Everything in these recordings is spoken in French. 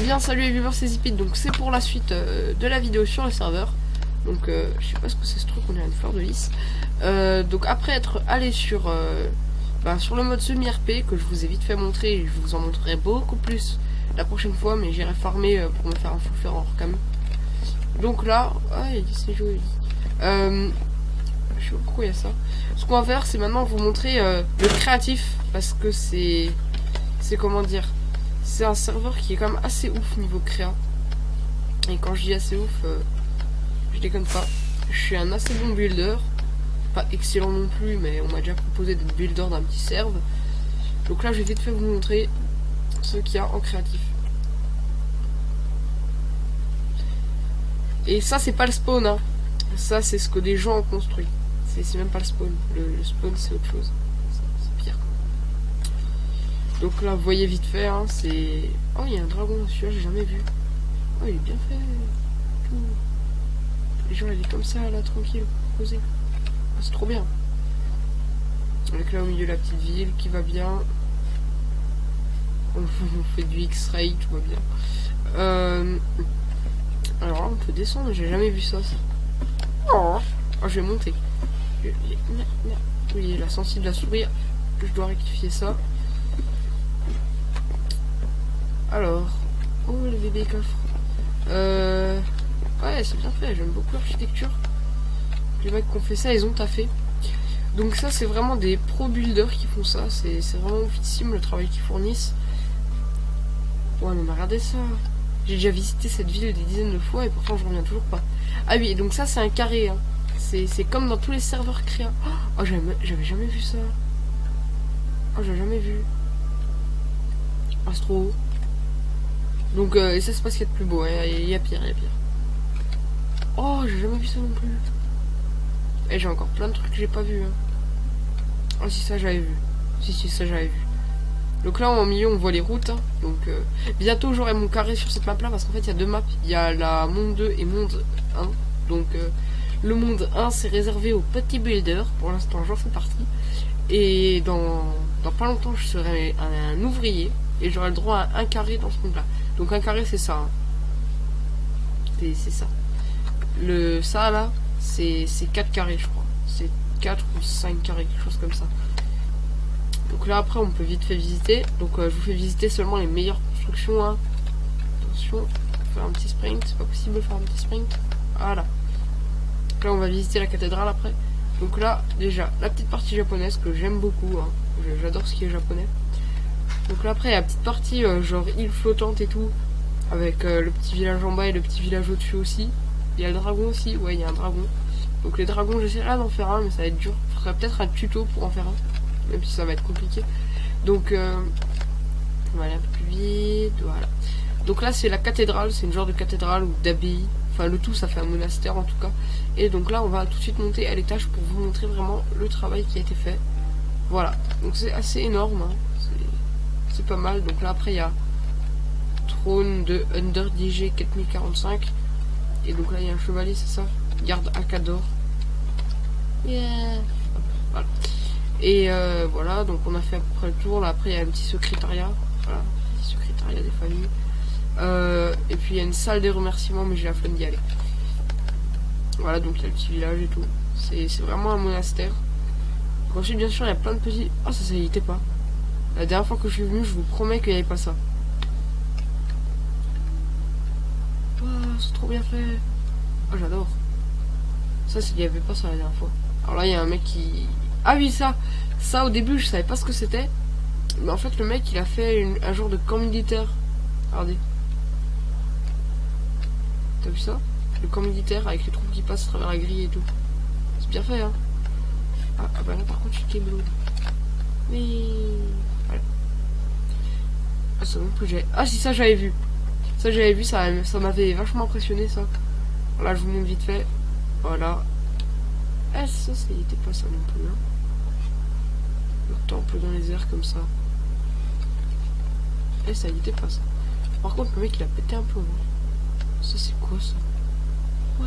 bien salut les viewers, c'est Zipit, donc c'est pour la suite de la vidéo sur le serveur. Donc je sais pas ce que c'est ce truc, on est à une fleur de lys. Donc après être allé sur le mode semi-RP que je vous ai vite fait montrer, et je vous en montrerai beaucoup plus la prochaine fois, mais j'irai farmer pour me faire un full faire en cam. Donc là, c'est joli. Je sais pas pourquoi il y a ça. Ce qu'on va faire, c'est maintenant vous montrer le créatif, parce que c'est comment dire, c'est un serveur qui est quand même assez ouf niveau créa. Et quand je dis assez ouf, je déconne pas. Je suis un assez bon builder, pas excellent non plus, mais on m'a déjà proposé d'être builder d'un petit serve. Donc là, je vais vite fait vous montrer ce qu'il y a en créatif. Et ça, c'est pas le spawn, hein. Ça, c'est ce que des gens ont construit. C'est même pas le spawn. Le spawn, c'est autre chose. C'est pire. Donc là, vous voyez vite fait, hein, c'est... Oh, il y a un dragon, celui-là, j'ai jamais vu. Oh, il est bien fait. Tout. Les gens, il est comme ça, là, tranquille, posé. Ah, c'est trop bien. Avec là, au milieu, la petite ville qui va bien. On fait du X-Ray, tout va bien. Alors là, on peut descendre, j'ai jamais vu ça. Oh, je vais monter. Oui, la sensible de la souris, je dois rectifier ça. Alors, oh le bébé coffre. Ouais, c'est bien fait, j'aime beaucoup l'architecture. Les mecs qui ont fait ça, ils ont taffé. Donc ça, c'est vraiment des pro builders qui font ça. C'est vraiment oufissime le travail qu'ils fournissent. Ouais, mais regardez ça. J'ai déjà visité cette ville des dizaines de fois et pourtant je reviens toujours pas. Ah oui, donc ça c'est un carré, hein. C'est comme dans tous les serveurs créa. Oh, j'avais jamais vu ça. Oh, j'avais jamais vu. Oh, c'est trop haut. Donc, et ça c'est pas ce qu'il y a de plus beau, hein. Il y a pire, il y a pire. Oh, j'ai jamais vu ça non plus. Et j'ai encore plein de trucs que j'ai pas vu, hein. Oh, si ça j'avais vu. Si, ça j'avais vu. Donc là en milieu on voit les routes, hein. Donc bientôt j'aurai mon carré sur cette map là, parce qu'en fait il y a deux maps, il y a la monde 2 et monde 1. Donc le monde 1 c'est réservé aux petits builders, pour l'instant j'en fais partie. Et dans pas longtemps je serai un ouvrier et j'aurai le droit à un carré dans ce monde là. Donc un carré c'est ça, hein. C'est ça. Ça là c'est 4 carrés je crois. C'est 4 ou 5 carrés, quelque chose comme ça. Donc là après on peut vite fait visiter. Donc je vous fais visiter seulement les meilleures constructions, hein. Attention, faire un petit sprint, c'est pas possible de faire un petit sprint. Voilà. Donc là on va visiter la cathédrale après. Donc là déjà la petite partie japonaise que j'aime beaucoup, hein. J'adore ce qui est japonais. Donc là après il y a la petite partie genre île flottante et tout, avec le petit village en bas et le petit village au dessus aussi. Il y a le dragon aussi, ouais il y a un dragon. Donc les dragons j'essaierai d'en faire un, mais ça va être dur. Il faudrait peut-être un tuto pour en faire un, même si ça va être compliqué. Donc on va aller un peu plus vite, voilà. Donc là c'est la cathédrale, c'est une genre de cathédrale ou d'abbaye. Enfin le tout ça fait un monastère en tout cas. Et donc là on va tout de suite monter à l'étage pour vous montrer vraiment le travail qui a été fait. Voilà, donc c'est assez énorme, hein. C'est pas mal. Donc là après il y a trône de Under DG 4045. Et donc là il y a un chevalier, c'est ça, garde Akador. Yeah. Voilà. Et voilà, donc on a fait à peu près le tour. Là après il y a un petit secrétariat. Voilà, un petit secrétariat des familles. Et puis il y a une salle des remerciements, mais j'ai la flemme d'y aller. Voilà, donc il y a le petit village et tout. C'est vraiment un monastère. Donc ensuite bien sûr il y a plein de petits... Ah, ça y était pas. La dernière fois que je suis venu, je vous promets qu'il n'y avait pas ça. Oh, c'est trop bien fait. Oh, j'adore. Ça, il n'y avait pas ça la dernière fois. Alors là il y a un mec qui... Ah oui, ça au début je savais pas ce que c'était. Mais en fait le mec il a fait un genre de camp militaire. Regardez. T'as vu ça? Le camp militaire avec les troupes qui passent à travers la grille et tout. C'est bien fait, hein. Ah bah là par contre je suis bleu. Oui. Voilà. Ah ça non plus j'ai... Ah si, ça j'avais vu. Ça j'avais vu, ça m'avait vachement impressionné ça. Voilà, je vous montre vite fait. Voilà. Ah ça n'était pas ça non plus, hein. Le temple dans les airs comme ça. Et ça y était pas ça. Par contre le mec il a pété un plomb. Ça c'est quoi ça? What?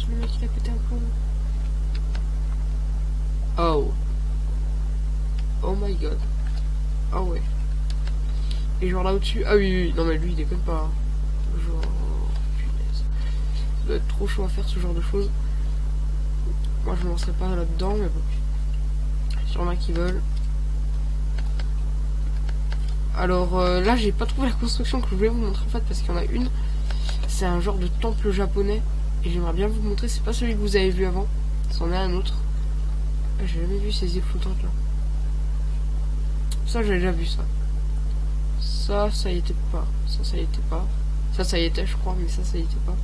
Le mec il a pété un plomb. Oh. Oh my god. Ah ouais. Et genre là au-dessus, ah oui, oui, non mais lui il déconne pas. Genre, punaise. Ça doit être trop chaud à faire ce genre de choses. Moi je me lancerai pas là-dedans, mais bon. Sûrement qui veulent. Alors là j'ai pas trouvé la construction que je voulais vous montrer en fait parce qu'il y en a une. C'est un genre de temple japonais. Et j'aimerais bien vous montrer, c'est pas celui que vous avez vu avant. C'en est un autre. J'ai jamais vu ces îles flottantes là. Ça j'ai déjà vu ça. Ça y était pas. Ça y était pas. Ça y était je crois, mais ça y était pas.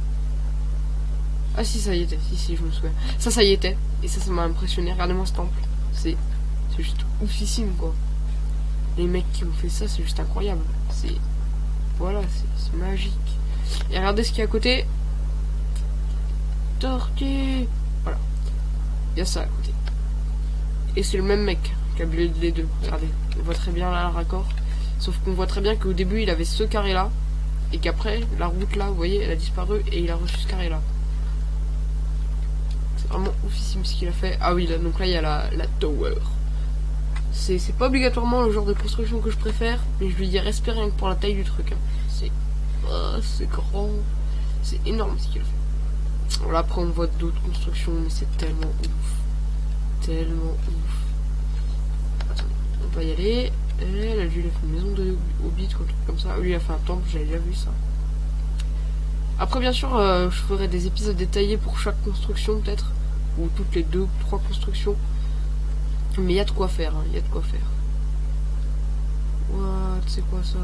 Ah si ça y était, si je me souviens. Ça y était. Et ça m'a impressionné. Regardez-moi ce temple. C'est juste oufissime quoi. Les mecs qui ont fait ça, c'est juste incroyable. C'est... Voilà, c'est magique. Et regardez ce qu'il y a à côté. Tortue. Voilà. Il y a ça à côté. Et c'est le même mec qui a build les deux. Regardez. On voit très bien là le raccord. Sauf qu'on voit très bien qu'au début il avait ce carré là. Et qu'après la route là, vous voyez, elle a disparu et il a reçu ce carré là. C'est vraiment oufissime ce qu'il a fait. Ah oui, là, donc là il y a la tower. C'est pas obligatoirement le genre de construction que je préfère, mais je lui dis respect rien que pour la taille du truc. Hein. C'est grand. C'est énorme ce qu'il a fait. Voilà, après on voit d'autres constructions, mais c'est tellement ouf. Tellement ouf. Attendez, on va y aller. Et là, lui, il a fait une maison de Hobbit, un truc comme ça. Lui, il a fait un temple, j'avais déjà vu ça. Après, bien sûr, je ferai des épisodes détaillés pour chaque construction, peut-être. Ou toutes les 2 ou 3 constructions. Mais il y a de quoi faire, il y a de quoi faire. What, c'est quoi ça?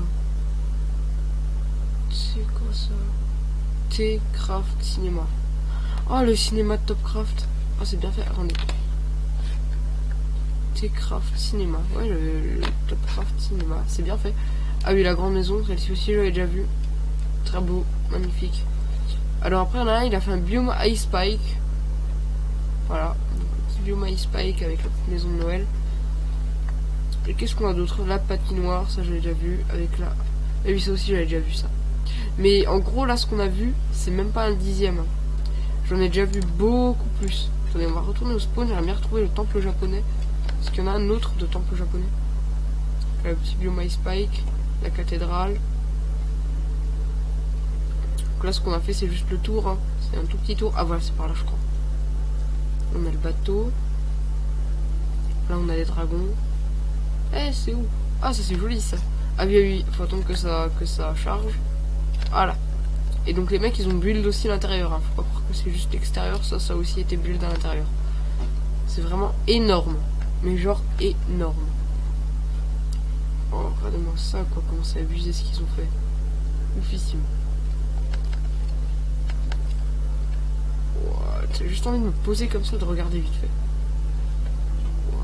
C'est quoi ça? T-Craft Cinéma. Oh, le cinéma de Topcraft. Oh, c'est bien fait. Attendez. T-Craft Cinéma. Ouais, le Topcraft Cinéma. C'est bien fait. Ah oui, la grande maison. Celle-ci aussi, je l'avais déjà vue. Très beau. Magnifique. Alors après, il y en a un, il a fait un biome Ice Spike. Voilà. Donc, le petit biome Ice Spike avec la petite maison de Noël. Et qu'est-ce qu'on a d'autre? La patinoire. Ça, je l'ai déjà vu. Avec la... Et oui, ça aussi, j'avais déjà vu ça. Mais en gros, là, ce qu'on a vu, c'est même pas un 10e. J'en ai déjà vu beaucoup plus. Attendez, on va retourner au spawn. J'aimerais bien retrouver le temple japonais. Parce qu'il y en a un autre de temple japonais. Le petit biome Ice Spike. La cathédrale. Donc là, ce qu'on a fait, c'est juste le tour. Hein. C'est un tout petit tour. Ah, voilà, c'est par là, je crois. On a le bateau. Là, on a les dragons. Eh, c'est où? Ah, ça, c'est joli, ça. Ah oui, oui, faut attendre que ça charge. Voilà. Et donc les mecs ils ont build aussi l'intérieur. Hein. Faut pas croire que c'est juste l'extérieur, ça a aussi été build à l'intérieur. C'est vraiment énorme. Mais genre énorme. Oh, regardez-moi ça quoi, comment c'est abusé ce qu'ils ont fait. Oufissime. Wow, j'ai juste envie de me poser comme ça, de regarder vite fait. Wow.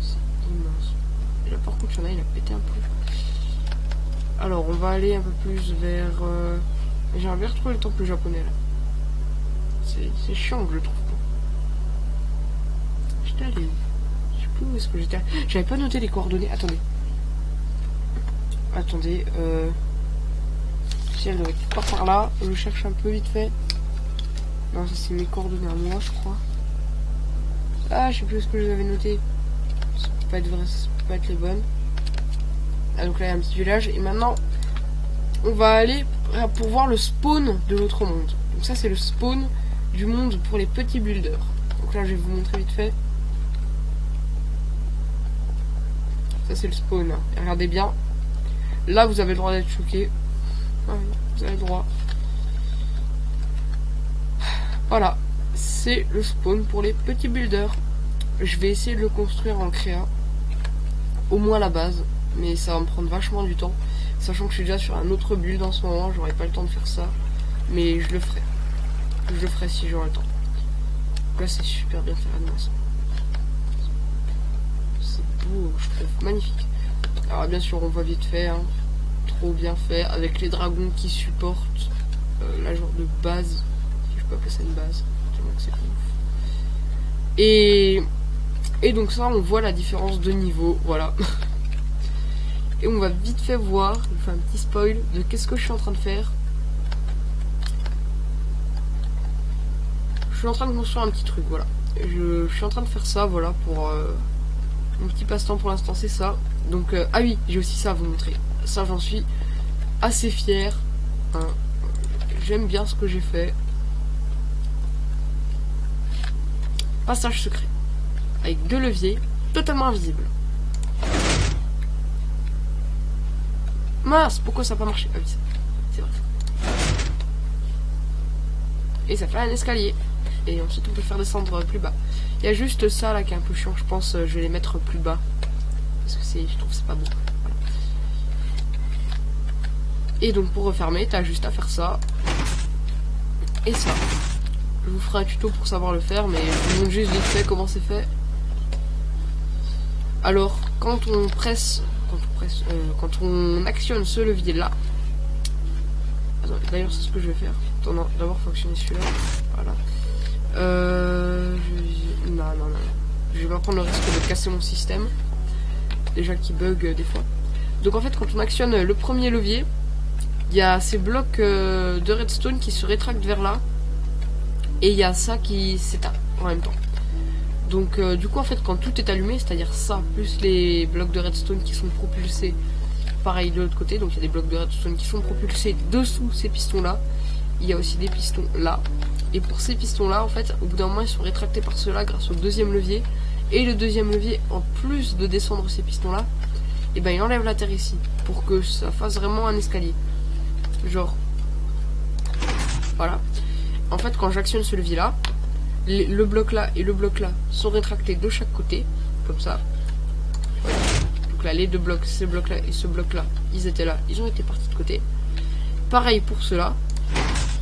C'est immense. Et là par contre il y en a, il a pété un peu. Alors, on va aller un peu plus vers... J'aimerais bien retrouver le temple japonais, là. C'est chiant, je le trouve pas. J'étais allé... Je sais plus où est-ce que j'étais... J'avais pas noté les coordonnées. Attendez, Si elle doit être pas par là, je cherche un peu vite fait. Non, ça c'est mes coordonnées à moi, je crois. Ah, je sais plus où est-ce que je les avais noté. Ça peut pas être vrai, ça peut pas être les bonnes. Ah, donc là il y a un petit village et maintenant on va aller pour voir le spawn de l'autre monde. Donc ça c'est le spawn du monde pour les petits builders. Donc là je vais vous montrer vite fait. Ça c'est le spawn. Et regardez bien. Là vous avez le droit d'être choqué. Ah, vous avez le droit. Voilà. C'est le spawn pour les petits builders. Je vais essayer de le construire en créa. Au moins la base. Mais ça va me prendre vachement du temps. Sachant que je suis déjà sur un autre build en ce moment. J'aurai pas le temps de faire ça. Mais je le ferai. Je le ferai si j'aurai le temps. Donc là c'est super bien fait l'animation. C'est beau, je trouve. Magnifique. Alors bien sûr on voit vite fait. Hein, trop bien fait. Avec les dragons qui supportent la genre de base. Si je peux appeler ça une base. C'est ouf. Et donc ça on voit la différence de niveau. Voilà. Et on va vite fait voir, je vous fais un petit spoil de qu'est-ce que je suis en train de faire. Je suis en train de construire un petit truc, voilà. Je suis en train de faire ça, voilà, pour mon petit passe-temps pour l'instant, c'est ça. Donc, ah oui, j'ai aussi ça à vous montrer. Ça, j'en suis assez fier. Hein. J'aime bien ce que j'ai fait. Passage secret. Avec 2 leviers, totalement invisibles. Mince, pourquoi ça n'a pas marché? Ah oui, c'est vrai. Et ça fait un escalier. Et ensuite, on peut faire descendre plus bas. Il y a juste ça là qui est un peu chiant. Je pense je vais les mettre plus bas. Parce que je trouve que c'est pas beau. Voilà. Et donc, pour refermer, t'as juste à faire ça. Et ça. Je vous ferai un tuto pour savoir le faire, mais je vous montre juste vite fait comment c'est fait. Alors, quand on actionne ce levier là, d'ailleurs c'est ce que je vais faire. Attends, d'abord faut actionner celui-là. Voilà. Non. Je vais pas prendre le risque de casser mon système. Déjà qui bug des fois. Donc en fait, quand on actionne le premier levier, il y a ces blocs de redstone qui se rétractent vers là. Et il y a ça qui s'éteint en même temps. Donc du coup en fait quand tout est allumé, c'est-à-dire ça, plus les blocs de redstone qui sont propulsés, pareil de l'autre côté, donc il y a des blocs de redstone qui sont propulsés dessous ces pistons là, il y a aussi des pistons là, et pour ces pistons là en fait, au bout d'un moment ils sont rétractés par cela grâce au deuxième levier, et le deuxième levier, en plus de descendre ces pistons là, et ben il enlève la terre ici, pour que ça fasse vraiment un escalier. Genre, voilà. En fait quand j'actionne ce levier là, le bloc là et le bloc là sont rétractés de chaque côté, comme ça. Voilà. Donc là, les deux blocs, ce bloc là et ce bloc là, ils étaient là, ils ont été partis de côté. Pareil pour ceux-là.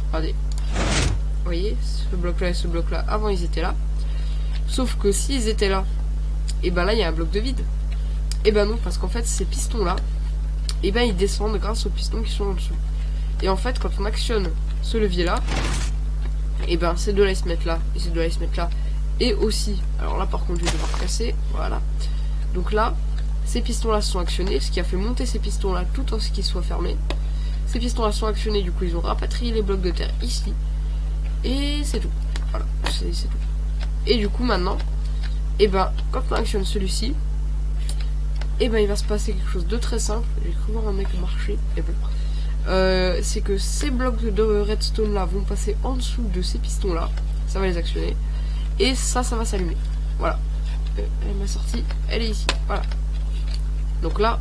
Regardez. Vous voyez, ce bloc là et ce bloc là, avant ils étaient là. Sauf que s'ils étaient là, et ben là il y a un bloc de vide. Et ben non, parce qu'en fait ces pistons là, et ben ils descendent grâce aux pistons qui sont en dessous. Et en fait, quand on actionne ce levier là, et ben ces deux là ils se mettent là, et ces deux là ils se mettent là. Et aussi, alors là par contre je vais devoir casser, voilà. Donc là, ces pistons là sont actionnés, ce qui a fait monter ces pistons là tout en ce qu'ils soient fermés. Ces pistons là sont actionnés, du coup ils ont rapatrié les blocs de terre ici. Et c'est tout, voilà, c'est tout. Et du coup maintenant, et ben quand on actionne celui-ci, et ben il va se passer quelque chose de très simple. J'ai cru voir un mec marcher, et bon. C'est que ces blocs de redstone là vont passer en dessous de ces pistons là, ça va les actionner, et ça va s'allumer. Voilà, elle m'a sorti, elle est ici, voilà. Donc là,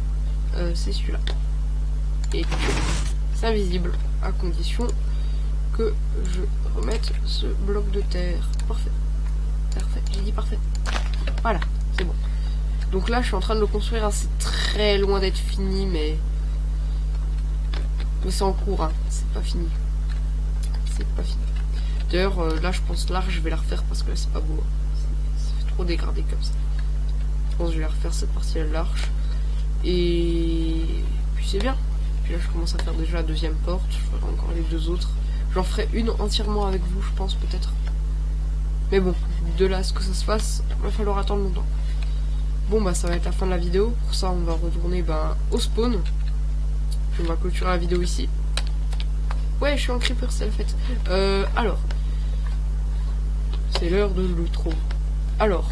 c'est celui-là, et c'est invisible à condition que je remette ce bloc de terre. Parfait, j'ai dit parfait. Voilà, c'est bon. Donc là, je suis en train de le construire, hein. C'est très loin d'être fini, mais c'est en cours, hein. C'est pas fini. C'est pas fini. D'ailleurs, là, je pense l'arche, je vais la refaire parce que là, c'est pas beau. Ça fait trop dégradé comme ça. Je pense que je vais refaire cette partie-là de l'arche. Et puis c'est bien. Puis là, je commence à faire déjà la deuxième porte. Je ferai encore les deux autres. J'en ferai une entièrement avec vous, je pense, peut-être. Mais bon, de là à ce que ça se fasse, il va falloir attendre longtemps. Bon, bah, ça va être la fin de la vidéo. Pour ça, on va retourner au spawn. On va clôturer la vidéo ici. Ouais, je suis en creeper, c'est la fête. Alors. C'est l'heure de l'outro. Alors,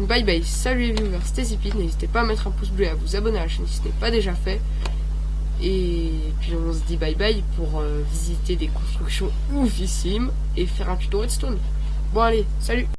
bye bye. Salut les viewers, c'était Zippy. N'hésitez pas à mettre un pouce bleu et à vous abonner à la chaîne si ce n'est pas déjà fait. Et puis on se dit bye bye pour visiter des constructions oufissimes et faire un tuto redstone. Bon allez, salut!